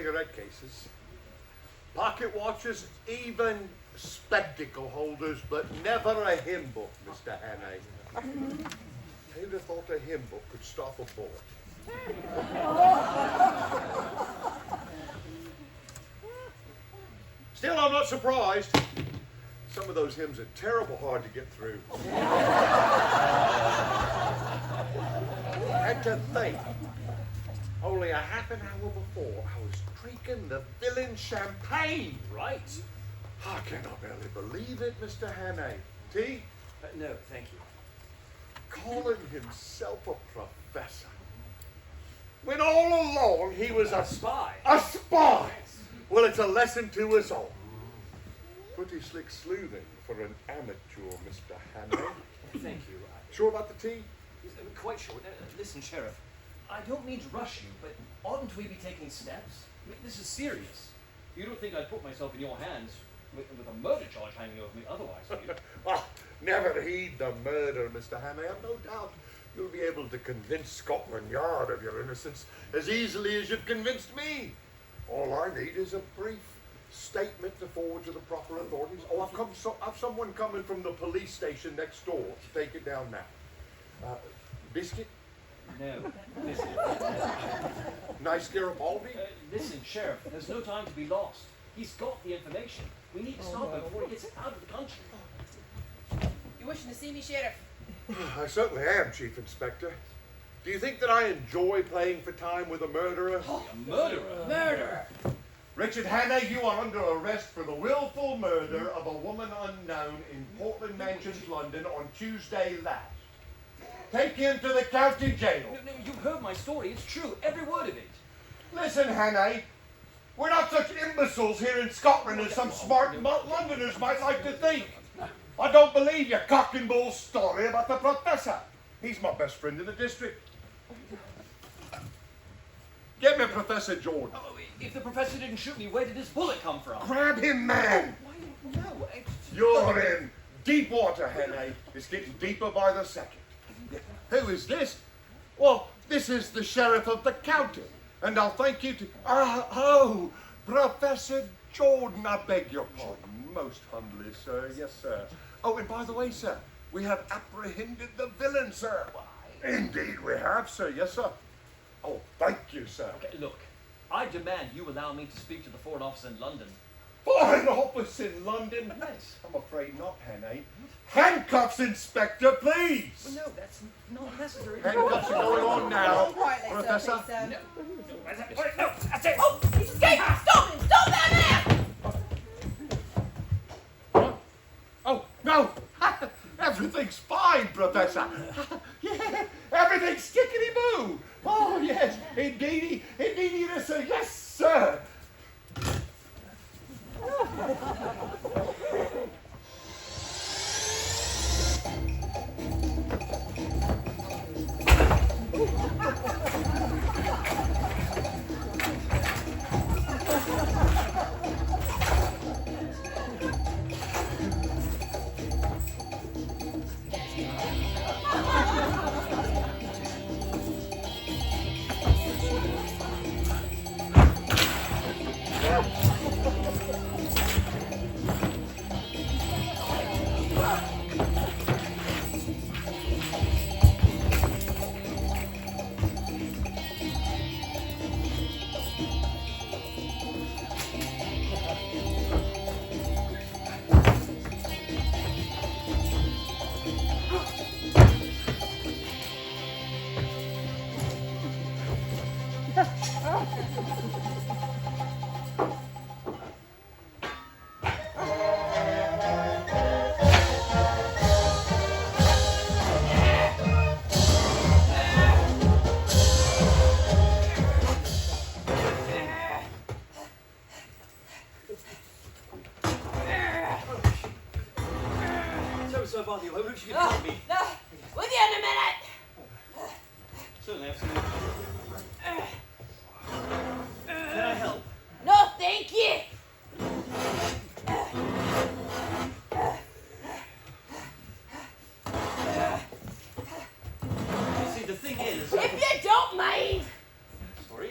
cigarette cases, pocket watches, even spectacle holders, but never a hymn book, Mr. Hannay. Who'd have thought a hymn book could stop a bullet? Still, I'm not surprised. Some of those hymns are terrible hard to get through. And to think, only a half an hour before, I was drinking the villain champagne. Right. I cannot barely believe it, Mr. Hannay. Tea? No, thank you. Calling himself a professor. When all along he was a spy. A spy! Well, it's a lesson to us all. Pretty slick sleuthing for an amateur, Mr. Hannay. Thank you. Sure about the tea? Quite sure. Listen, Sheriff, I don't mean to rush you, but oughtn't we be taking steps? I mean, this is serious. You don't think I'd put myself in your hands with a murder charge hanging over me otherwise, do you? Oh, never heed the murder, Mr. Hannay. I've no doubt you'll be able to convince Scotland Yard of your innocence as easily as you've convinced me. All I need is a brief statement to forward to the proper authorities. Oh, I've someone coming from the police station next door to take it down now. Biscuit? No. Listen. Nice Garibaldi? Listen, Sheriff, there's no time to be lost. He's got the information. We need to stop him before he gets out of the country. You wishing to see me, Sheriff? I certainly am, Chief Inspector. Do you think that I enjoy playing for time with a murderer? A murderer? Murderer! Richard Hannay, you are under arrest for the willful murder of a woman unknown in Portland Mansions, London on Tuesday last. Take him to the county jail. No, you've heard my story. It's true. Every word of it. Listen, Hannay, we're not such imbeciles here in Scotland as some smart Londoners might like to think. I don't believe your cock and bull story about the professor. He's my best friend in the district. Get me Professor Jordan. Oh, if the professor didn't shoot me, where did his bullet come from? Grab him, man. Why, no. You're in deep water, Hannay. It's getting deeper by the second. Who is this? Well, this is the sheriff of the county. And I'll thank you to... Oh, Professor Jordan, I beg your pardon. Most humbly, sir. Yes, sir. Oh, and by the way, sir, we have apprehended the villain, sir. Why? Indeed we have, sir. Yes, sir. Oh, thank you, sir. Okay, look, I demand you allow me to speak to the Foreign Office in London. Foreign Office in London? Yes. I'm afraid not, Hannay. Handcuffs, Inspector, please. Well, no, that's not necessary. Handcuffs are going on now, Quietly, sir, Professor. please, sir. No, that's it. Oh, he's escaped! Stop him! Stop that man! Oh, no! Everything's fine, Professor. Yeah, everything's skickety-boo. Oh, yes, indeedy, sir. Yes, sir. So, Barney, I wish you could help me. No, with you in a minute! Certainly, absolutely. Can I help? No, thank you! You see, the thing is... If you don't mind! Sorry.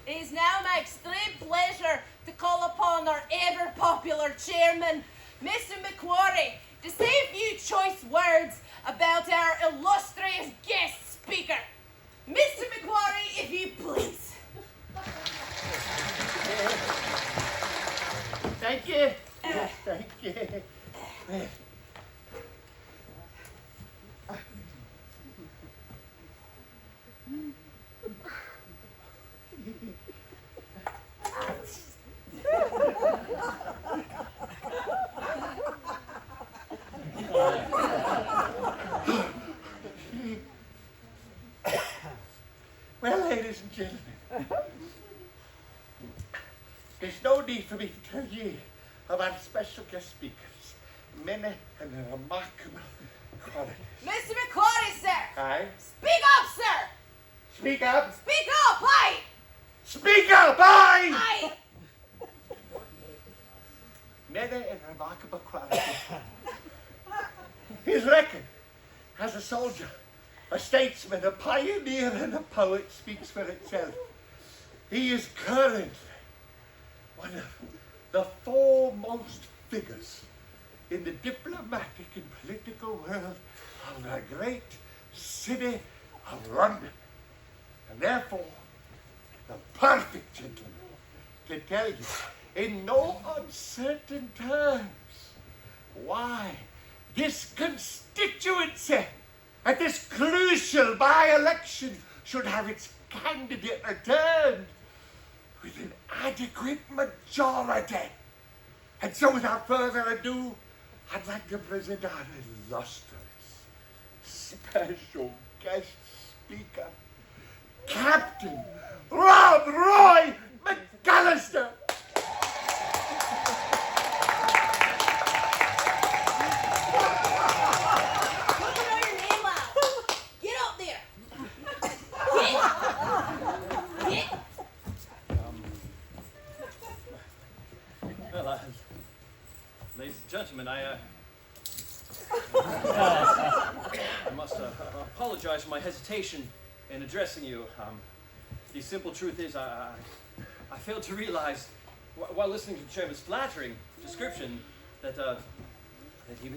it is now my extreme pleasure to call upon our ever-popular chairman, Mr. Macquarie, to say a few choice words about our illustrious guest speaker. Mr. Macquarie, if you please. Thank you. Thank you. Well, ladies and gentlemen, there's no need for me to tell you about special guest speakers, many and remarkable qualities. Mr. Macquarie, sir. Aye? Speak up, sir. Speak up! Speak up, aye. Speak up! Aye! Aye. Many and remarkable qualities. His record as a soldier, a statesman, a pioneer, and a poet speaks for itself. He is currently one of the foremost figures in the diplomatic and political world of the great city of London. And therefore, the perfect gentleman to tell you in no uncertain terms why this constituency at this crucial by-election should have its candidate returned with an adequate majority. And so without further ado, I'd like to present our illustrious special guest speaker, Captain Rob Roy McAllister. Ladies and gentlemen, I must apologize for my hesitation in addressing you. The simple truth is I failed to realize, while listening to the chairman's flattering description, that he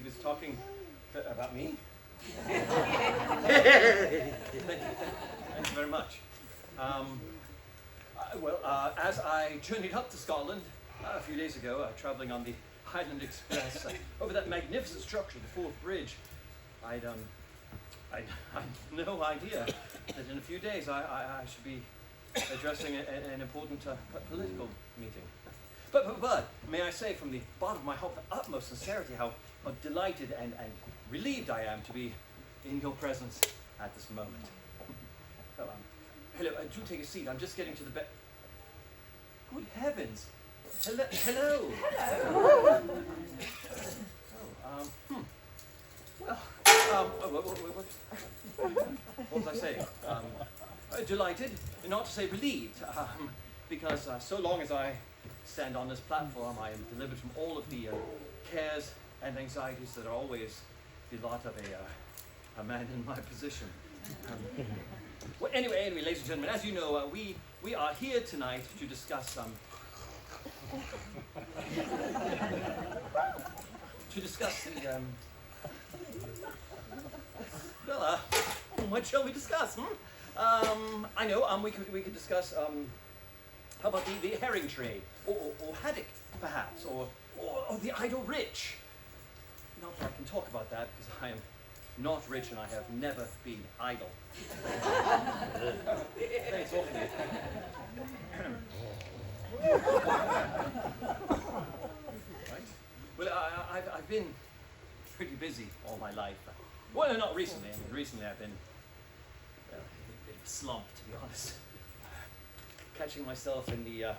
was talking about me. Thank you very much. As I journeyed up to Scotland a few days ago, traveling on the Highland Express over that magnificent structure, the Forth Bridge, I'd no idea that in a few days I should be addressing an important political meeting. But may I say from the bottom of my heart, the utmost sincerity, how delighted and relieved I am to be in your presence at this moment. Well, hello, do take a seat. I'm just getting to the bed. Good heavens! Hello. Hello. What was I saying? Delighted, not to say relieved, because so long as I stand on this platform, I am delivered from all of the cares and anxieties that are always the lot of a man in my position. Well, anyway, ladies and gentlemen, as you know, we are here tonight to discuss what shall we discuss? I know, we could discuss, how about the herring trade, or haddock, perhaps, or the idle rich. Not that I can talk about that, because I am not rich and I have never been idle. Thanks awfully. Right. Well, I've been pretty busy all my life. Well, no, not recently. I mean, recently I've been a bit of a slump, to be honest. Catching myself in the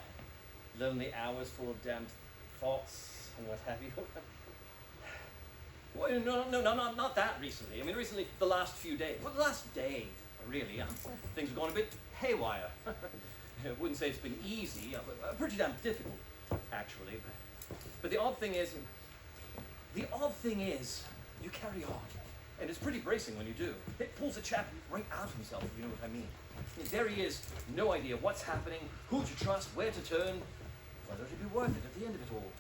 lonely hours full of damned thoughts and what have you. Well, no, not that recently. I mean, recently, the last few days. Well, the last day, really. Things have gone a bit haywire. I wouldn't say it's been easy, but pretty damn difficult, actually. But the odd thing is, you carry on. And it's pretty bracing when you do. It pulls a chap right out of himself, if you know what I mean. There he is, no idea what's happening, who to trust, where to turn, whether it'll be worth it at the end of it all.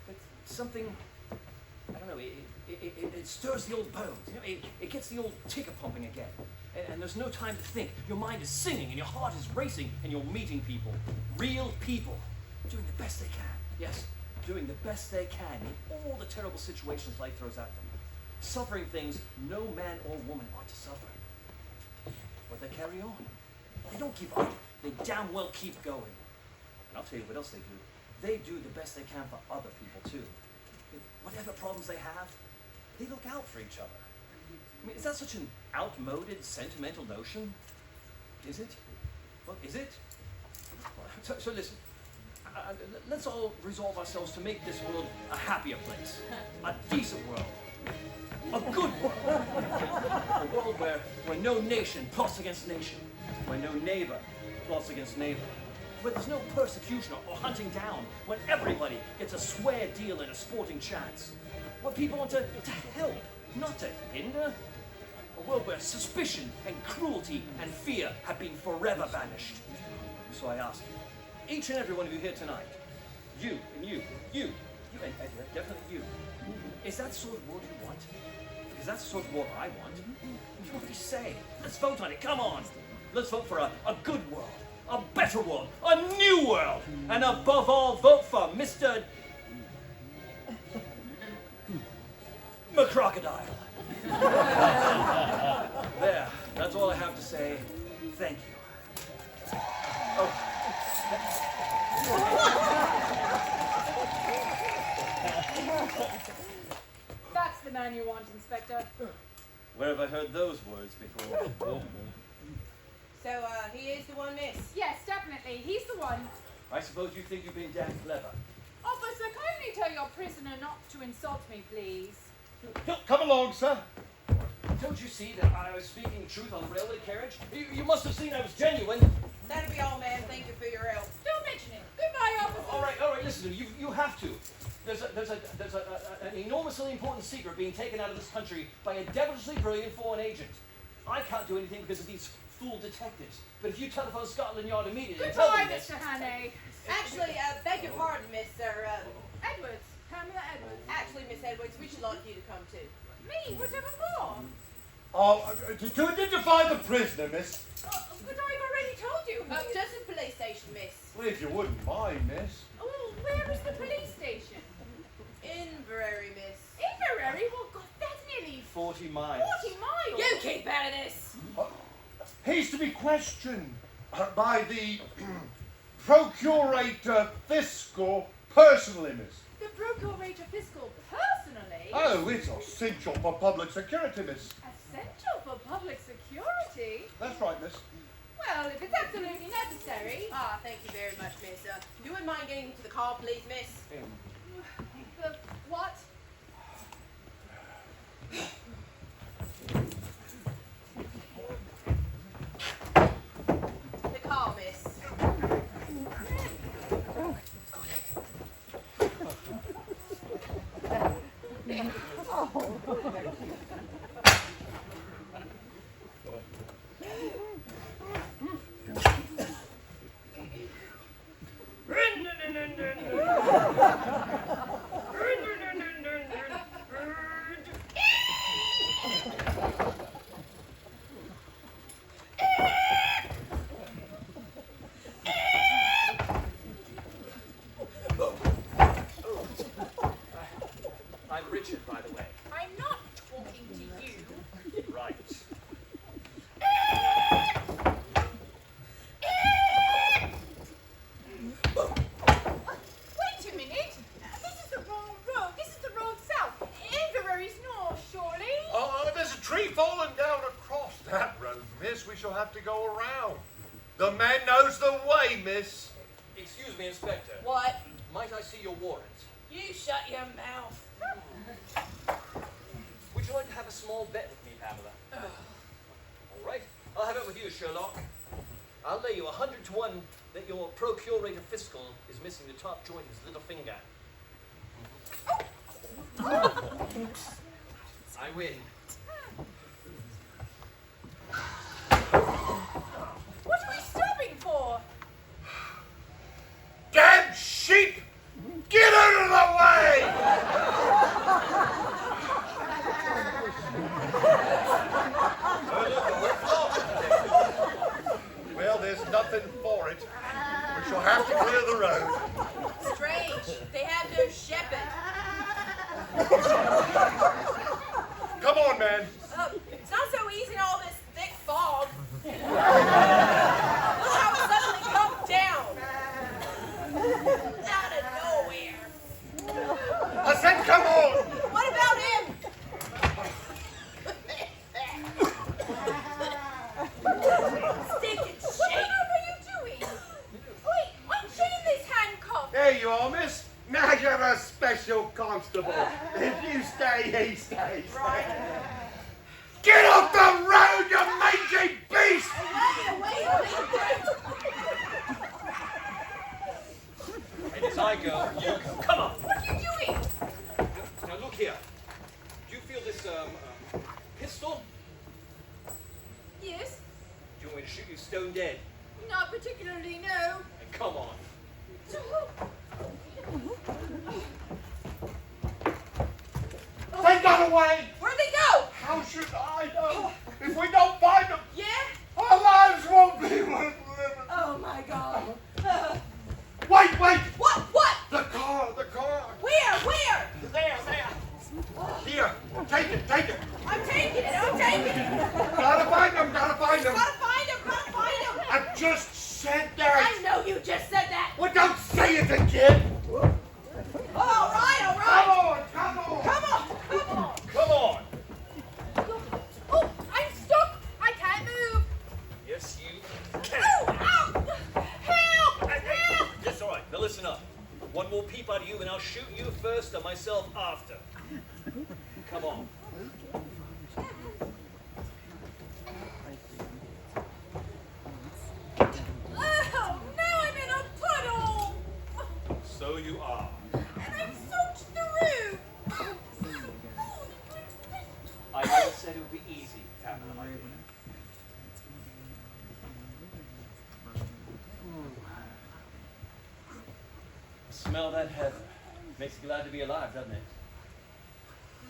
But something, I don't know, it stirs the old bones. You know, it gets the old ticker pumping again. And there's no time to think. Your mind is singing and your heart is racing and you're meeting people. Real people. Doing the best they can. Yes, doing the best they can in all the terrible situations life throws at them. Suffering things no man or woman ought to suffer. But they carry on. They don't give up. They damn well keep going. And I'll tell you what else they do. They do the best they can for other people too. Whatever problems they have, they look out for each other. I mean, is that such an outmoded, sentimental notion? Is it? Well, is it? So listen, let's all resolve ourselves to make this world a happier place, a decent world, a good world, a world where no nation plots against nation, where no neighbor plots against neighbor, where there's no persecution or hunting down, when everybody gets a square deal and a sporting chance, where people want to help, not to hinder. A world where suspicion and cruelty and fear have been forever banished. So I ask you, each and every one of you here tonight, you and you, and definitely you, is that the sort of world you want? Because that's the sort of world I want. What do you say? Let's vote on it, come on! Let's vote for a good world, a better world, a new world, and above all, vote for Mr. McCrocodile. There, that's all I have to say. Thank you. Oh. That's the man you want, Inspector. Where have I heard those words before? Oh. So, he is the one, miss? Yes, definitely. He's the one. I suppose you think you've been damn clever. Officer, kindly tell your prisoner not to insult me, please. Come along, sir. Don't you see that I was speaking truth on the railway carriage? You must have seen I was genuine. That'll be all, ma'am. Thank you for your help. Don't mention it. Goodbye, officer. All right, listen, you have to. There's an enormously important secret being taken out of this country by a devilishly brilliant foreign agent. I can't do anything because of these fool detectives. But if you telephone Scotland Yard immediately and tell Goodbye, them this... Mr. Hannay. Actually, beg your pardon, Miss, Edwards. Pamela Edwards. Actually, Miss Edwards, we should like you to come too. Me? Whatever for? Oh, to identify the prisoner, miss. Oh, but I've already told you. Just the police station, miss. Well, if you wouldn't mind, miss. Oh, where is the police station? Inverary, miss. Inverary? Well, God, that's nearly 40 miles. 40 miles. You keep out of this. He's to be questioned by the Procurator Fiscal personally, miss. The Procurator Fiscal personally? Oh, it's essential for public security, miss. Essential for public security? That's right, miss. Well, if it's absolutely necessary. Ah, thank you very much, miss. You wouldn't mind getting into the car, please, miss? The what? The car, miss. I'm Richard, by the way. I'm not talking to you. Right. Wait a minute. This is the wrong road. This is the road south. Inverary north, surely. Oh, there's a tree falling down across that road, miss. We shall have to go around. The man knows the way, miss. Excuse me, Inspector. What? Might I see your warrant? You shut your mouth. Would you like to have a small bet with me, Pamela? All right. I'll have it with you, Sherlock. I'll lay you 100 to 1 that your Procurator Fiscal is missing the top joint of his little finger. I win. What anything for it, we shall have to clear the road. Strange. They have no shepherd. Come on, man. It's not so easy in all this thick fog. Look how it suddenly comes down. Out of nowhere. I said come on. What about him? Stick and shake. What are you doing? Wait, unchain this handcuff. There you are, miss. Now you're a special constable. If you stay, he stays. Right. Get off the road, you mangy beast! Wait. And as I go, you go. Come on. What are you doing? Now look here. Do you feel this pistol? Yes? Do you want me to shoot you stone dead? Not particularly, no. And come on. They got away! Where'd they go? How should I know? If we don't find them, Yeah? our lives won't be worth living. Oh my God. Wait! What? The car! Where? There! Here, take it! I'm taking it. Gotta find them! Gotta find him. I just said that! I know you just said that. Well, don't say it again! All right. Come on! Come on. Oh, I'm stuck. I can't move. Yes, you can. Ow! Help! Help! Yes, all right. Now listen up. One more peep out of you, and I'll shoot you first and myself after. Come on. Oh, now I'm in a puddle. So you are. And I'm soaked through. I never said it would be easy, Captain. Smell that heather. Makes you glad to be alive, doesn't it?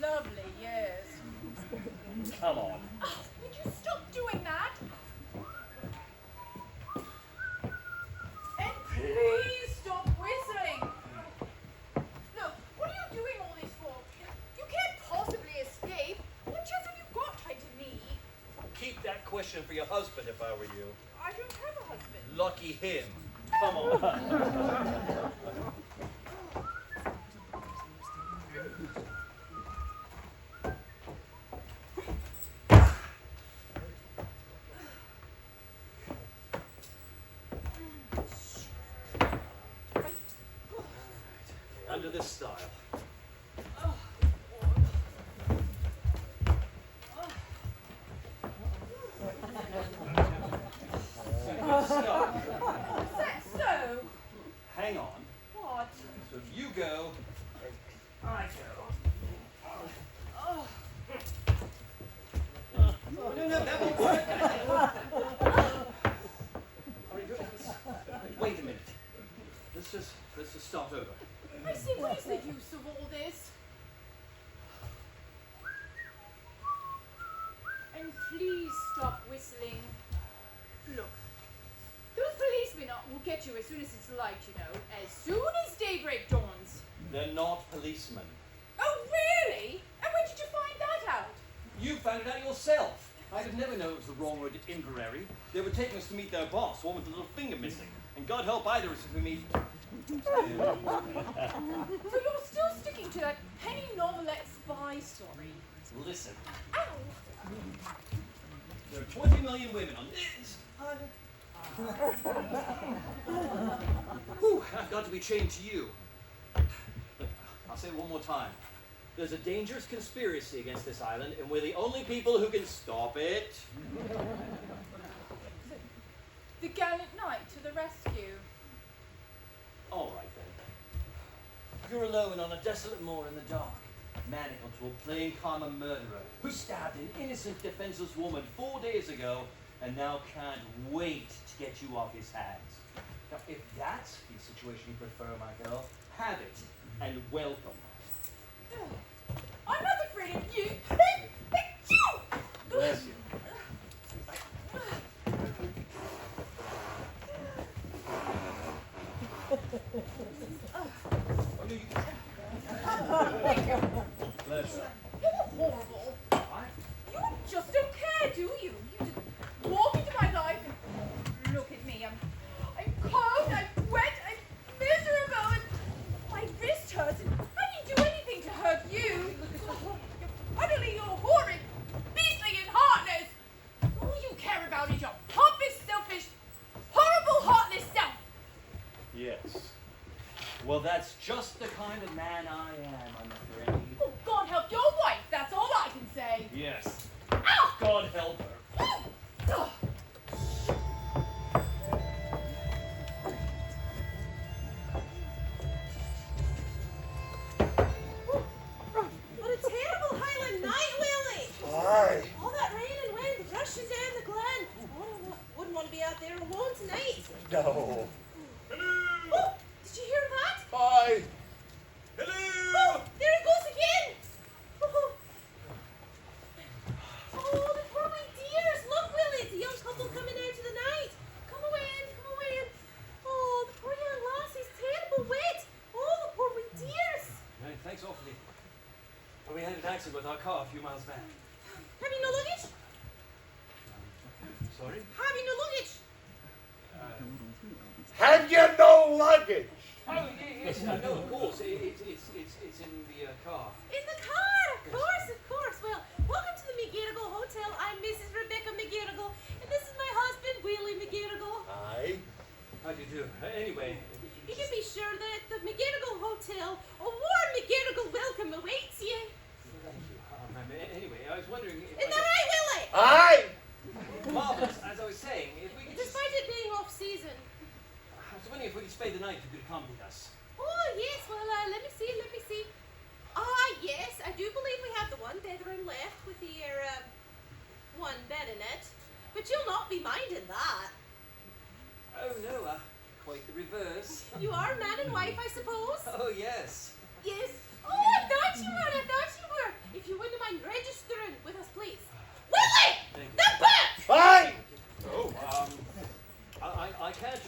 Lovely, yes. Come on. Oh, would you stop doing that? And please stop whistling. Look, what are you doing all this for? You can't possibly escape. What chance have you got tied to me? Keep that question for your husband if I were you. I don't have a husband. Lucky him. Come on. Under this style. Stop. Is that so? Hang on. What? So if you go, I go. No, that won't work. Wait a minute. Let's just start over. I see, what is the use of all this? And please stop whistling. Look, those policemen will get you as soon as it's light, you know. As soon as daybreak dawns. They're not policemen. Oh, really? And when did you find that out? You found it out yourself. I'd have never known it was the wrong road to Inverary. They were taking us to meet their boss, one with a little finger missing. And God help either of us if we meet. So you're still sticking to that penny novelette spy story? Listen, Ow! there are 20 million women on this. Whew, I've got to be chained to you. I'll say it one more time. There's a dangerous conspiracy against this island, and we're the only people who can stop it. The gallant knight to the rescue. All right, then. You're alone on a desolate moor in the dark, manacled to a plain common murderer who stabbed an innocent, defenseless woman 4 days ago and now can't wait to get you off his hands. Now, if that's the situation you prefer, my girl, have it and welcome. I'm not afraid of you. Bless you. You're horrible. I, You just don't care, do you? You just walk into my life and look at me. I'm cold, I'm wet, I'm miserable, and my wrist hurts, and I didn't do anything to hurt you. You're utterly, you're horrid, beastly, and heartless. All you care about is your pompous, selfish, horrible, heartless self. yes. Well, that's just the kind of man I am, I'm afraid. Oh, God help your wife, that's all I can say. Yes. Ow! God help her. Ugh. What a terrible Highland night, Willie! Aye. All that rain and wind rushing down the glen. Wouldn't want to be out there alone tonight. No. Oh, did you hear that? Aye. Oh, there it goes again! Oh, the poor wee dears! Look, Willie, it's a young couple coming out to the night. Come away in, come away in. Oh, the poor young lassie's terrible wet. Oh, the poor wee dears. Right, thanks awfully. Well, we had an accident with our car a few miles back. Have you no luggage? Sorry? Have you no luggage? Have you no luggage? Oh, yes, no, of course. It's in the car. In the car, of course. Well, welcome to the McGarrigle Hotel. I'm Mrs. Rebecca McGarrigle, and this is my husband, Willie McGarrigle. Aye. How do you do? Anyway, You can be sure that at the McGarrigle Hotel, a warm McGarrigle welcome awaits you. thank you. Anyway, I was wondering if Isn't that right, Willie? Aye. Marvelous, as I was saying, if we could just... Despite it being off season. I was wondering if we could spend the night if you could accompany us. Oh, yes, well, let me see. Yes, I do believe we have the one bedroom left with the, one bed in it. But you'll not be minding that. Oh, no, quite the reverse. You are man and wife, I suppose? Oh, yes. Yes. Oh, I thought you were. If you wouldn't mind registering with us, please. Willie! Thank you. The book! Aye. Oh, I can't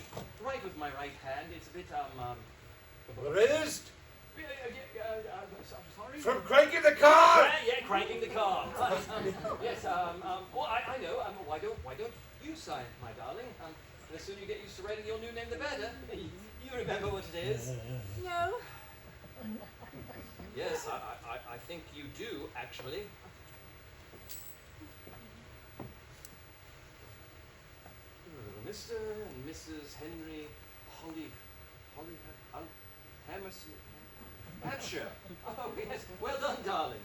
write with my right hand. It's a bit, Bruised sorry? from cranking the car. Yeah, cranking the car. Yes, well, I know. Why don't you sign it, my darling? The sooner you get used to writing your new name, the better. You remember what it is? No. Yes, I think you do, actually. Mr. and Mrs. Henry Hammerson, Hampshire. Oh, yes. Well done, darling.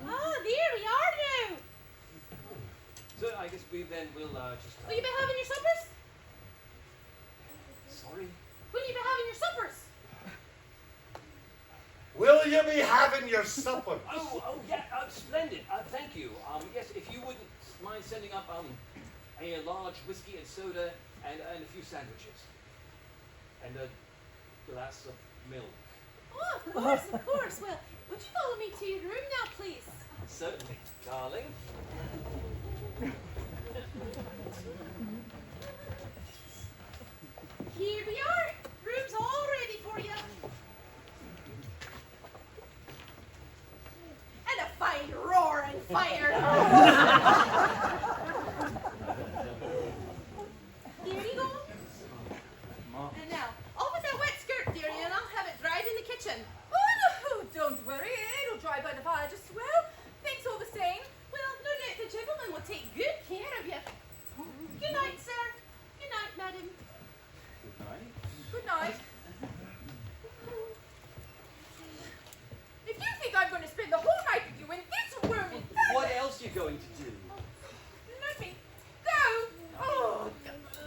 Ah, there we are now. So I guess we then will just... Will you be having your suppers? Sorry? Will you be having your suppers? Will you be having your supper? Oh, yeah, splendid. Thank you. Yes, if you wouldn't mind sending up a large whiskey and soda and a few sandwiches. And a glass of milk. Oh, of course. Well, would you follow me to your room now, please? Certainly, darling. Here we are. Room's all ready for you. And a fine roaring fire. Here you go. And now, off with that wet skirt, dearie, and I'll have it dried in the kitchen. Oh, no, don't worry. It'll dry by the fire just as well. Thanks all the same. Well, no doubt the gentleman will take good care of you. Good night, sir. Good night, madam. Good night. Good night. If you think I'm going to spend the whole night with you in this room in fact, What else are you going to do? let me go. Oh,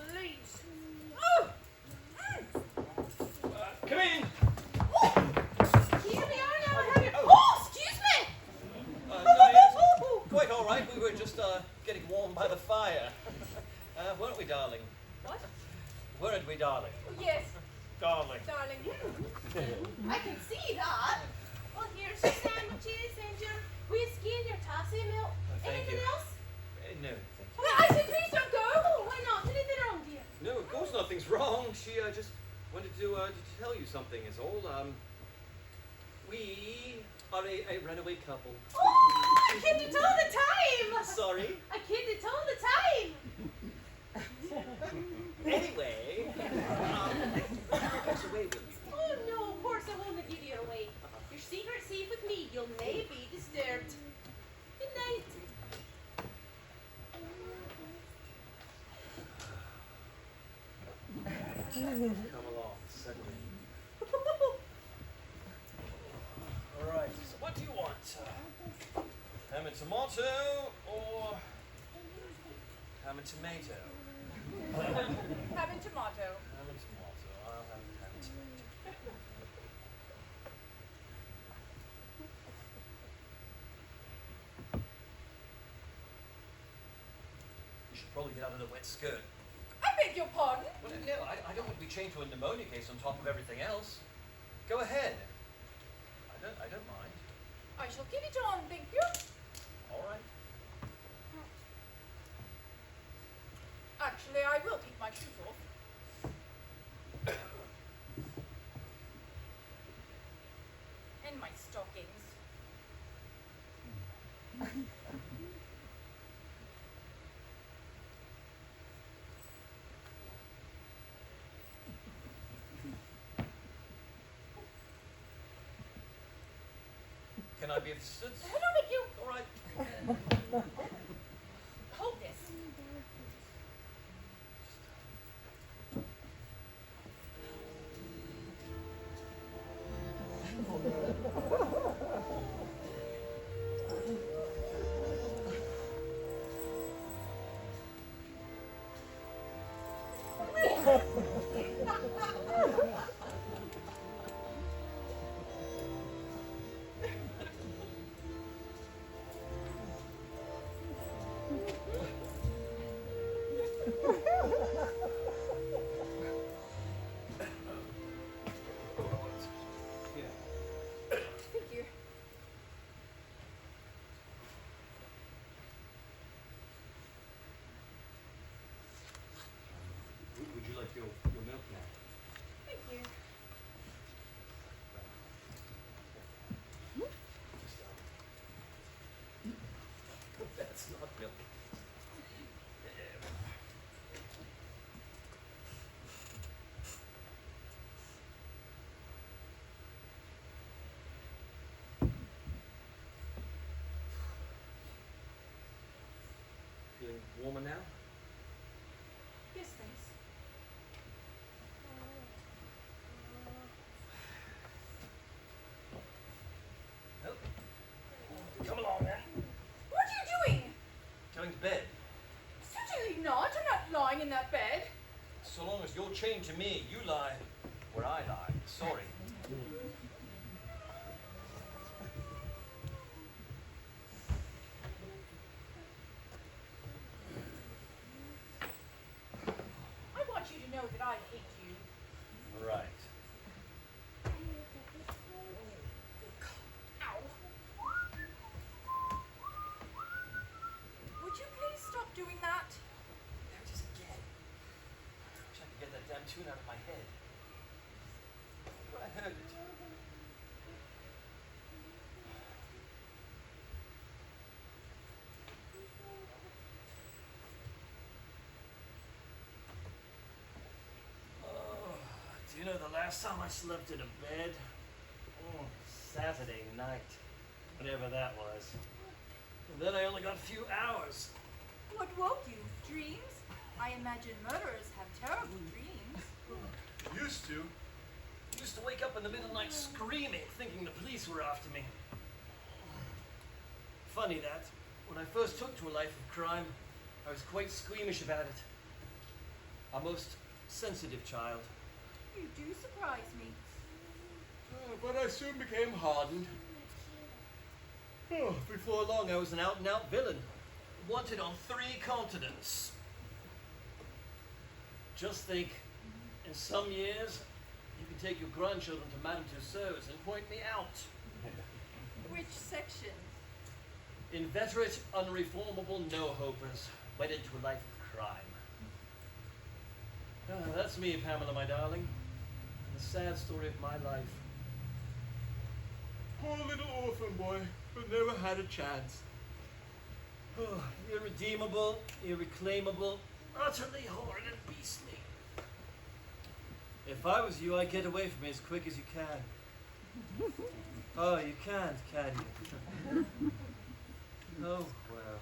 please. Oh. Come in! Here we are now. Oh, excuse me. No, it's quite all right. We were just getting warm by the fire. Weren't we, darling? What? Weren't we, darling? Yes, Darling. darling. I can see that. Well, here's your sandwiches and your whiskey and your tossy milk. Thank Anything you. else? No, thank you. Well, I said please don't go. Oh, why not? Anything wrong, dear? No, of course nothing's wrong. She just wanted to tell you something is all. We are a runaway couple. Oh, I kid it all the time! Sorry? I kid it all the time! Anyway, take us away with you. Oh no, of course I won't give you away. Your secret's safe with me. You'll never be disturbed. Good night. Come along, settle in. Alright, so what do you want? Ham and tomato or ham and tomato? Having tomato. Ham and tomato. I'll have ham and tomato. You should probably get out of the wet skirt. I beg your pardon. Well, no, I don't want to be chained to a pneumonia case on top of everything else. Go ahead. I don't mind. I shall keep it on, thank you. All right. Actually, I will take my shoes off. And my stockings. Can I be of assistance? No, thank you. All right. Hold this. Thank you. Would you like your milk now? Thank you. That's not milk. Feeling warmer now? Yes, thanks. Nope. Come along then. What are you doing? Going to bed. Certainly not. I'm not lying in that bed. So long as you're chained to me, you lie where I lie. Sorry. I want you to know that I hate you. Right. Ow. Would you please stop doing that? There it is again. I wish I could get that damn tune out of my head. But I heard it. Oh, do you know the last time I slept in a bed? Oh, Saturday night. Whatever that was. And then I only got a few hours. What woke you? Dreams? I imagine murderers have terrible dreams. Used to. Used to wake up in the middle of the night screaming, thinking the police were after me. Funny that, when I first took to a life of crime, I was quite squeamish about it. A most sensitive child. You do surprise me. But I soon became hardened. Before long, I was an out-and-out villain, wanted on 3 continents. Just think, in some years, you can take your grandchildren to Madame Tussauds and point me out. Which section? Inveterate, unreformable no-hopers, wedded to a life of crime. That's me, Pamela, my darling. The sad story of my life. Poor little orphan boy who never had a chance. Oh, irredeemable, irreclaimable, utterly horrid and beastly. If I was you, I'd get away from me as quick as you can. Oh, you can't, can you? Oh, well.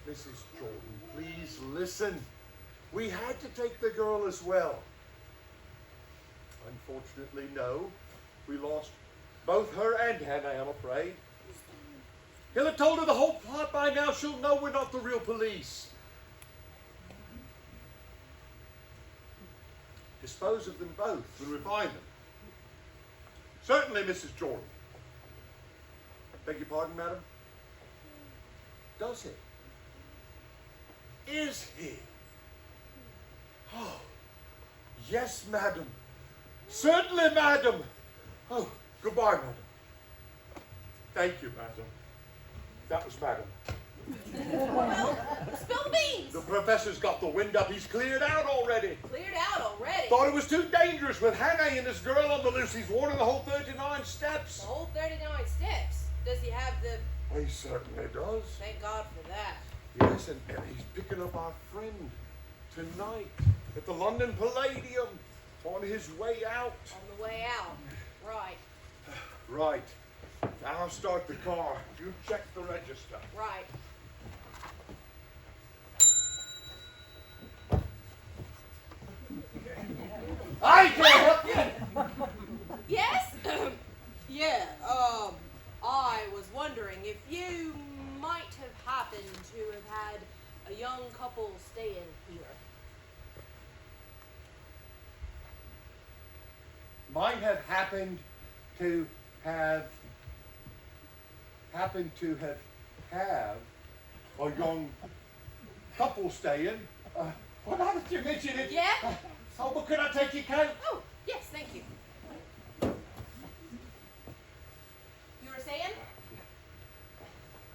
Mrs. Jordan, please listen. We had to take the girl as well. Unfortunately, no. We lost both her and Hannah, I'm afraid. He'll have told her the whole plot by now. She'll know we're not the real police. Dispose of them both and refine them. Certainly, Mrs. Jordan. Beg your pardon, madam? Does he? Is he? Oh, yes, madam. Certainly, madam. Oh, goodbye, madam. Thank you, madam. That was madam. Well, spill the beans. The professor's got the wind up. He's cleared out already. Cleared out already. Thought it was too dangerous with Hannah and this girl on the loose. He's warning the whole 39 steps. The whole 39 steps. Does he have the... He certainly does. Thank God for that. Yes, and he's picking up our friend tonight at the London Palladium on his way out. On the way out. Right. Right. I'll start the car. You check the register. Right. I can't help you. Yes? Yeah, I was wondering if you might have happened to have had a young couple staying here. Might have happened to have a young couple staying. Well, now that you mention it. Yeah? Oh, but could I take your coat? Oh, yes, thank you. You were saying?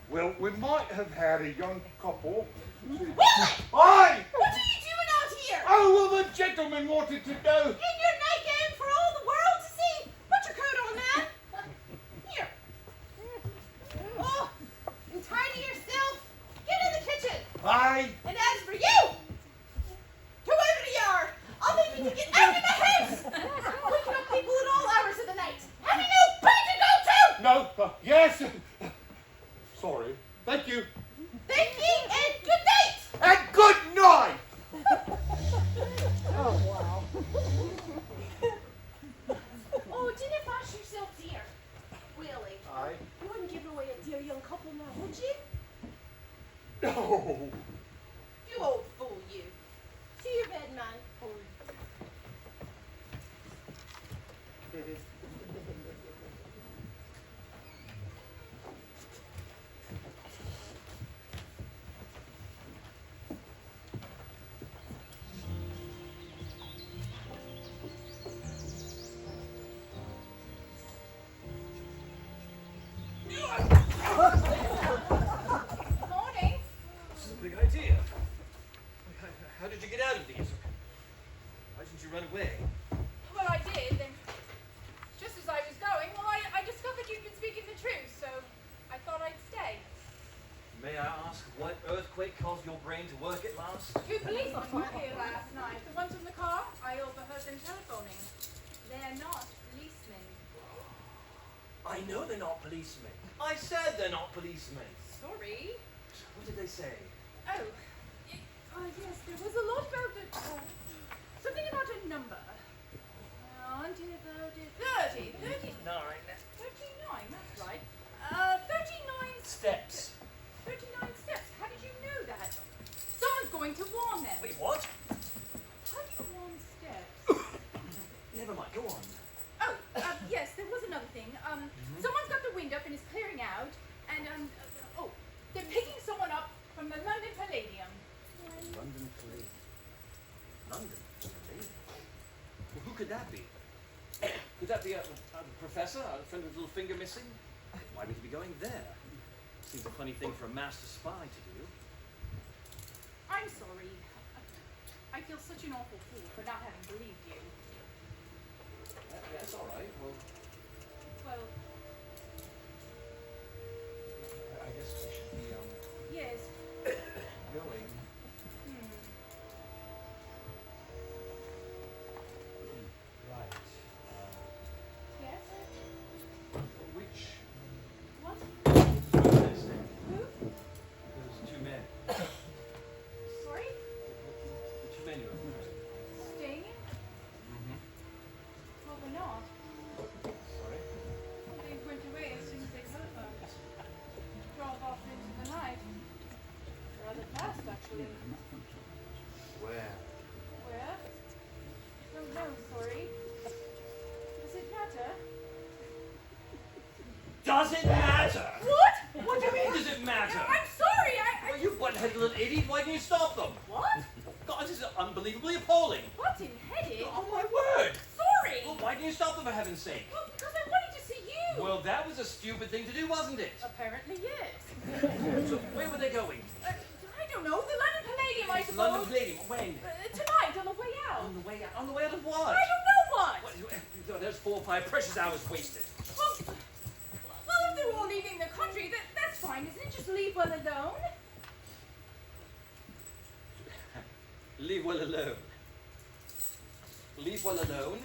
Well, we might have had a young couple. Willie! Aye! What are you doing out here? Oh, well, the gentleman wanted to know. In your nightgown for all the world to see? Put your coat on, man. Here. Oh, and tidy yourself. Get in the kitchen. Aye. And as for you, go over to the yard. I'll make you to get out of my house. Waking up people at all hours of the night. Have you no place to go to? No, yes. Sorry. Thank you. Thank you and good night. And good night. Oh, didn't flash yourself, dear. Willie, Aye. you wouldn't give away a dear young couple now, would you? No. You old fool, you. To your bed, man. Morning. This is a big idea. caused your brain to work at last? 2 policemen were here last night. The ones in the car, I overheard them telephoning. They're not policemen. I know they're not policemen. I said they're not policemen. Sorry. What did they say? Oh, yes, there was a lot about it. Something about a number. 30, 39, 9 that's right. 39 steps. 39 steps. How did you know that? Someone's going to warn them. Wait, what? How do you warn steps? Never mind, go on. Oh, yes, there was another thing. Someone's got the wind up and is clearing out, and, they're picking someone up from the London Palladium. London Palladium. London Palladium? Well, who could that be? Could that be a professor, a friend with a little finger missing? Why would he be going there? Seems a funny thing for a master spy to do. I'm sorry. I feel such an awful fool for not having believed you. Yeah, it's all right. Well, I guess we should be yes. going. Right. Yes? Which? What? Where is it? Who? Those two men. Sorry? The two men you were Staying in? Well, we're not. Sorry? Well, they went away as soon as they telephoned. Drove off into the night. Rather fast, actually. Where? Where? Don't know, sorry. Does it matter? Does it matter? What? What do you mean, does it matter? I'm sorry, Well, you button-headed little idiot, why didn't you stop them? What? God, this is unbelievably appalling. Button-headed? Oh, my word. Sorry! Well, why didn't you stop them, for heaven's sake? Well, because I wanted to see you! Well, that was a stupid thing to do, wasn't it? Apparently, yes. So, where were they going? I don't know, the London Palladium, I suppose. London Palladium. When? Tonight, on the way out. On the way out. On the way out of what? I don't know what! What? There's 4 or 5 precious hours wasted. Well, if they're all leaving the country, that's fine, isn't it? Just leave well alone. Leave well alone. Leave well alone?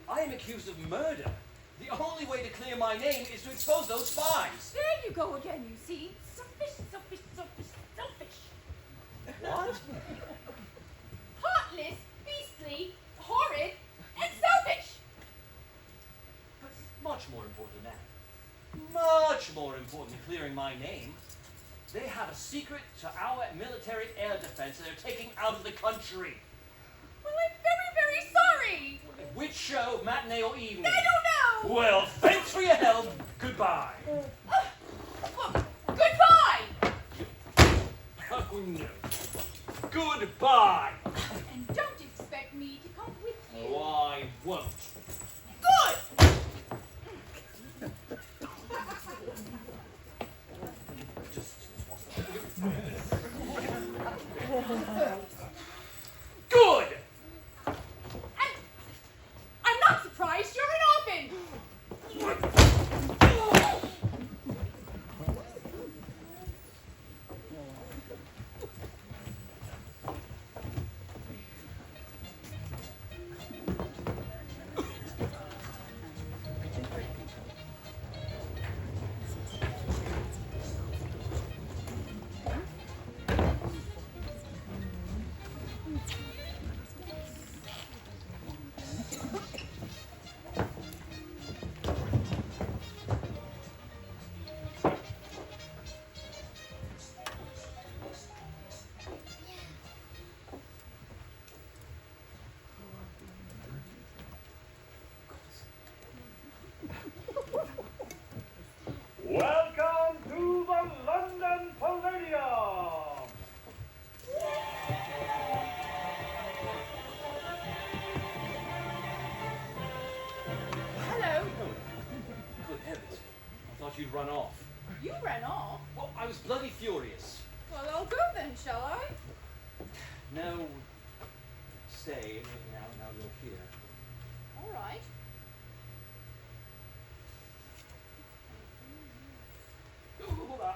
I am accused of murder. The only way to clear my name is to expose those spies. There you go again, you see. Selfish. What? Heartless, beastly, horrid, and selfish. But much more important than that. Much more important than clearing my name. They have a secret to our military air defense that they're taking out of the country. Well, I'm very, very sorry. Which show, matinee or evening? I don't know. Well, thanks for your help. Goodbye. Well, goodbye. Oh, no. Goodbye. And don't expect me to come with you. Oh, I won't. Good. Good! And I'm not surprised you're an orphan. Welcome to the London Palladium! Hello. Good heavens. I thought you'd run off. You ran off. Well, I was bloody furious. Well, I'll go then, shall I? No. Stay. Now you're here. All right.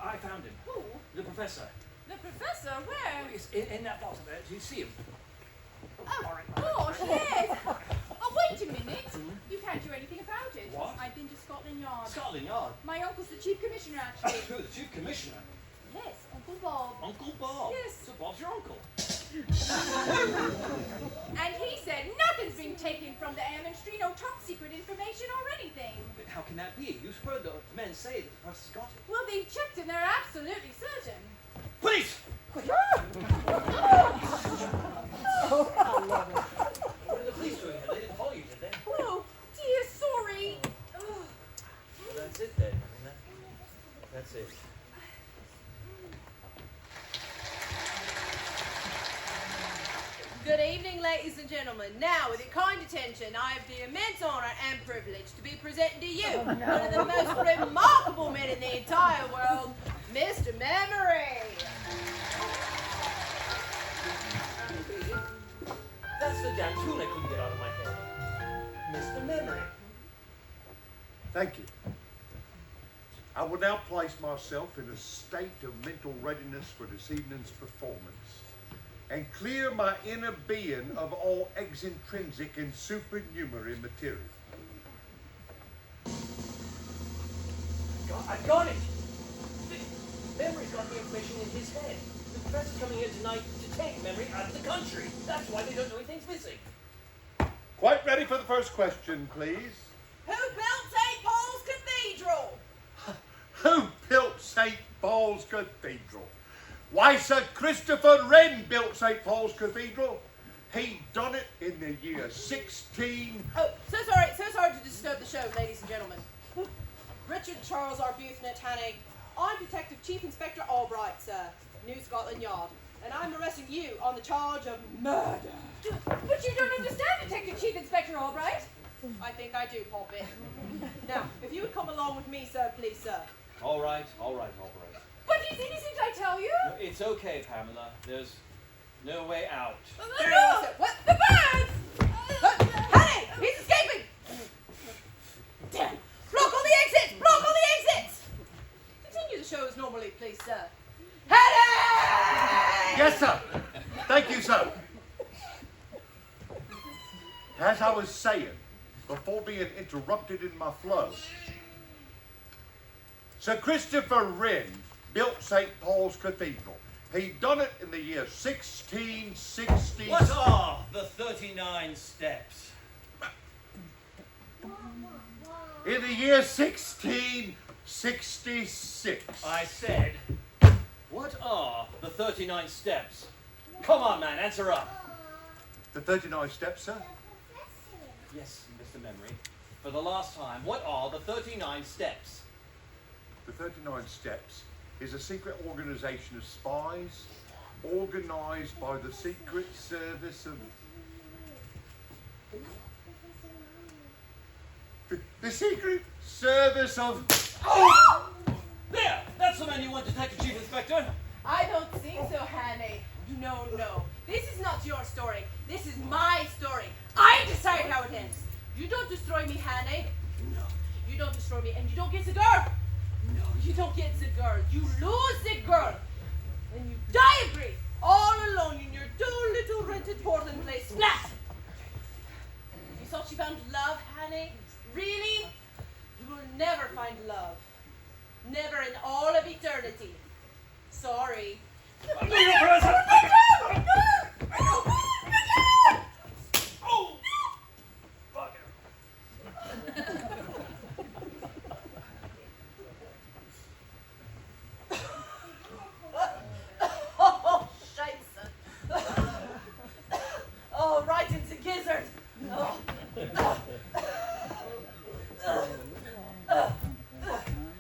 I found him. Who? The professor. The Professor, where? It's in that bottom there. Do you see him? Oh, gosh, yes. Oh, wait a minute. You can't do anything about it. What? I've been to Scotland Yard. Scotland Yard. My uncle's the chief commissioner, actually. Who, the chief commissioner? Yes, Uncle Bob. Uncle Bob? Yes. So Bob's your uncle? And he said nothing's been taken from the Ammonstree, no top secret information or anything. But how can that be? You've heard the men say that the press has got it. Well, they've checked and they're absolutely certain. Police! Oh, What are the police doing here? They didn't follow you, did they? Oh, dear, sorry. Ugh. Well, that's it then. I mean, that's it. Good evening, ladies and gentlemen. Now, with your kind attention, I have the immense honour and privilege to be presenting to you one of the most remarkable men in the entire world, Mr. Memory. That's the damn tune I couldn't get out of my head. Mr. Memory. Thank you. I will now place myself in a state of mental readiness for this evening's performance and clear my inner being of all extrinsic and supernumerary material. I've got it! Memory's got the information in his head. The press is coming here tonight to take Memory out of the country. That's why they don't know anything's missing. Quite ready for the first question, please. Who built St. Paul's Cathedral? Who built St. Paul's Cathedral? Why, Sir Christopher Wren built St. Paul's Cathedral. He done it in the year 16... Oh, so sorry to disturb the show, ladies and gentlemen. Richard Charles Arbuthnot Hanning. I'm Detective Chief Inspector Albright, sir, New Scotland Yard, and I'm arresting you on the charge of murder. But you don't understand, Detective Chief Inspector Albright. I think I do, Poppet. Now, if you would come along with me, sir, please, sir. All right. But he's innocent, I tell you. No, it's okay, Pamela. There's no way out. Very well, sir. What? The birds! Hanning! He's escaping! Damn! Block all the exits! Block all the exits! Continue the show as normally, please, sir. Hanning! Yes, sir. Thank you, sir. As I was saying, before being interrupted in my flow, Sir Christopher Wren built St. Paul's Cathedral. He done it in the year 1660. What are the 39 steps? In the year 1666. I said, what are the 39 steps? Come on, man, answer up. The 39 steps, sir? Yes, Mr. Memory. For the last time, what are the 39 steps? The 39 steps is a secret organization of spies organized by the Secret Service of... The Secret Service of... Oh! There! That's the man you want, Detective Chief Inspector. I don't think so, Hanny. No. This is not your story. This is my story. I decide how it ends. You don't destroy me, Hanny. No. You don't destroy me, and you don't get the girl. No, you don't get the girl. You lose the girl. And you die of grief, all alone in your dull little rented Portland place. Splat! You thought you found love, Hanny? Really? You will never find love. Never in all of eternity. Sorry. I'll do your present! Oh! Bugger. Oh, scheisse. Oh, right into gizzard. Oh.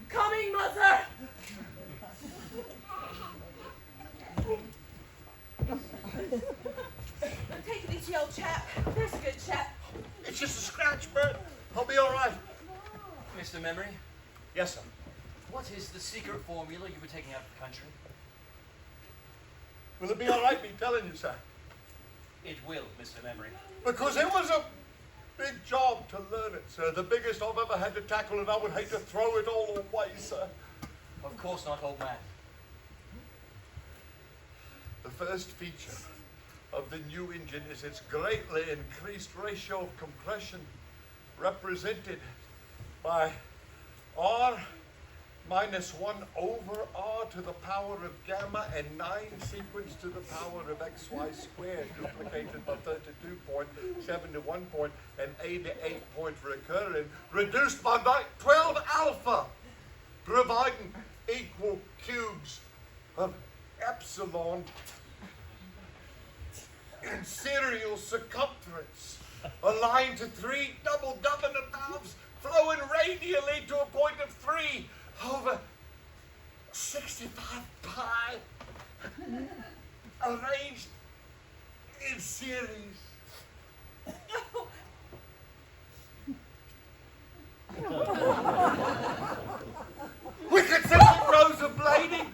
Coming, mother. Take it easy, old chap. There's a good chap. It's just a scratch, Bert. I'll be all right. Mr. Memory, Yes, sir. what is the secret formula you were taking out of the country? Will it be all right me telling you, sir? It will, Mr. Memory. Because it was a big job to learn it, sir. The biggest I've ever had to tackle, and I would hate to throw it all away, sir. Of course not, old man. The first feature of the new engine is its greatly increased ratio of compression, represented by R minus 1 over R to the power of gamma and 9 sequence to the power of xy squared, duplicated by 32.7 to 1 point and A to 8 point recurring, reduced by 12 alpha, providing equal cubes of epsilon in serial circumference, aligned to 3 double governor valves flowing radially to a point of 3 over 65 pi, arranged in series. With concentric rows of blading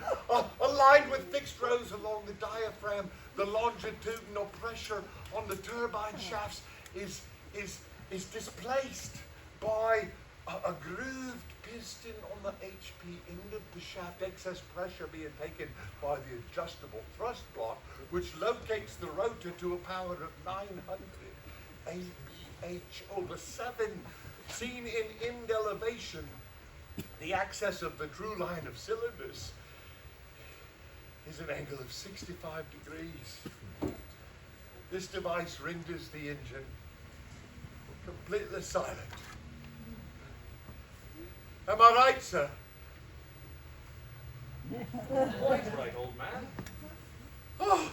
aligned with fixed rows along the diaphragm, the longitudinal pressure on the turbine shafts is displaced by a grooved piston on the HP end of the shaft, excess pressure being taken by the adjustable thrust block, which locates the rotor to a power of 900 ABH over 7, seen in end elevation. The axis of the true line of cylinders is an angle of 65 degrees. This device renders the engine completely silent. Am I right, sir? Quite right, old man. Oh,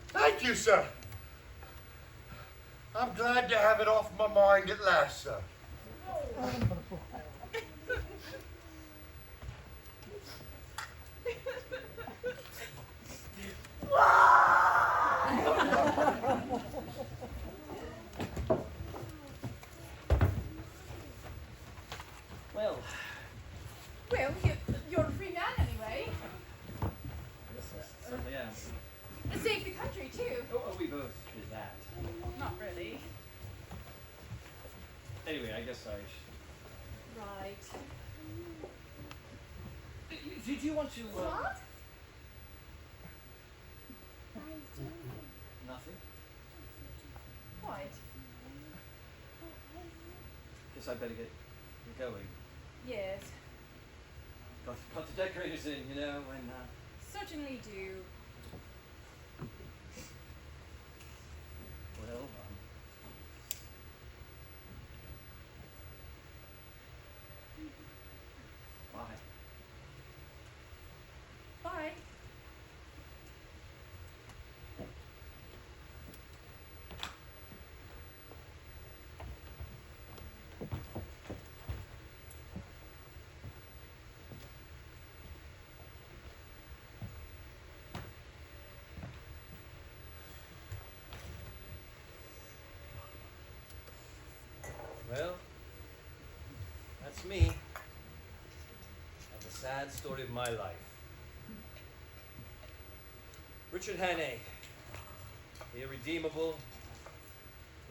thank you, sir. I'm glad to have it off my mind at last, sir. Well, you're a free man anyway. Yes, I certainly am. And save the country too. Oh, we both did that. Not really. Anyway, I guess I should. Right. Did you want to? What? Nothing. What? Guess I'd better get going. Yes. Got the decorators in, you know, and Certainly do. well, bye. Bye. Well, that's me. And the sad story of my life. Richard Hannay, irredeemable,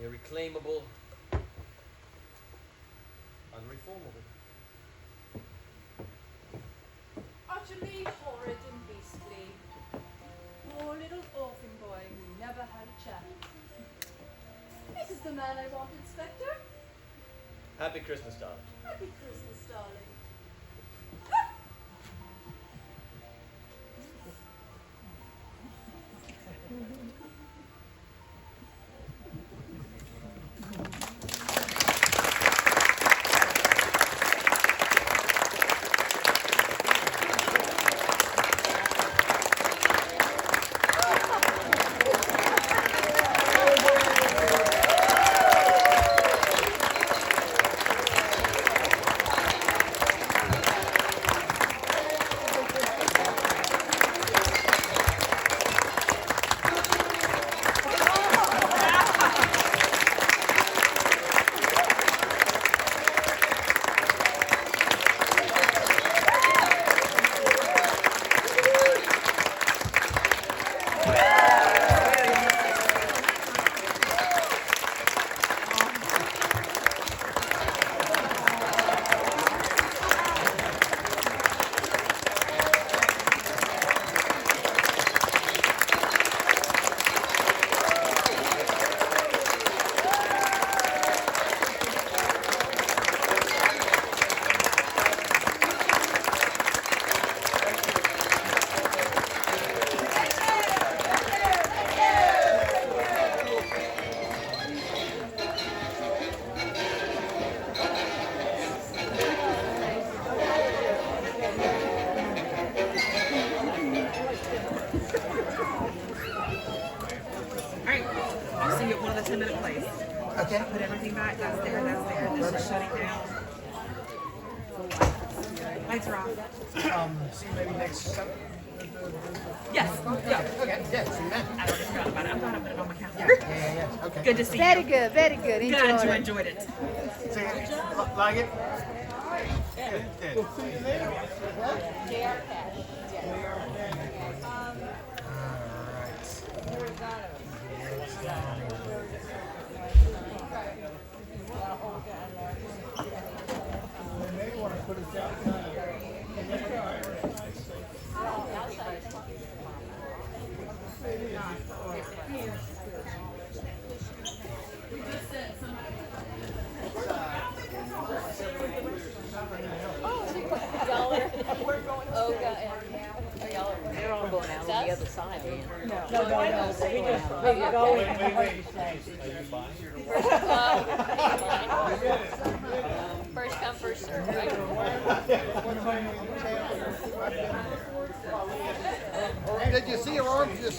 irreclaimable, unreformable. Utterly horrid and beastly. Poor little orphan boy who never had a chance. This is the man I want, Inspector. Happy Christmas, darling. Happy Christmas, darling. Okay. Put everything back. That's there. This is shutting down. Lights are off. See you maybe next Sunday. Yes. Yeah. Okay. Yeah. See you then. I already forgot about it. I'm gonna put it on my calendar. Yeah. Okay. Good to see Very you. good, very good. Glad Enjoy you it. enjoyed it. See you. Like it? Good. Y'all are, Olga and, y'all are, they're all going out on the other side, man. First come, first serve, right? Did you see her arms just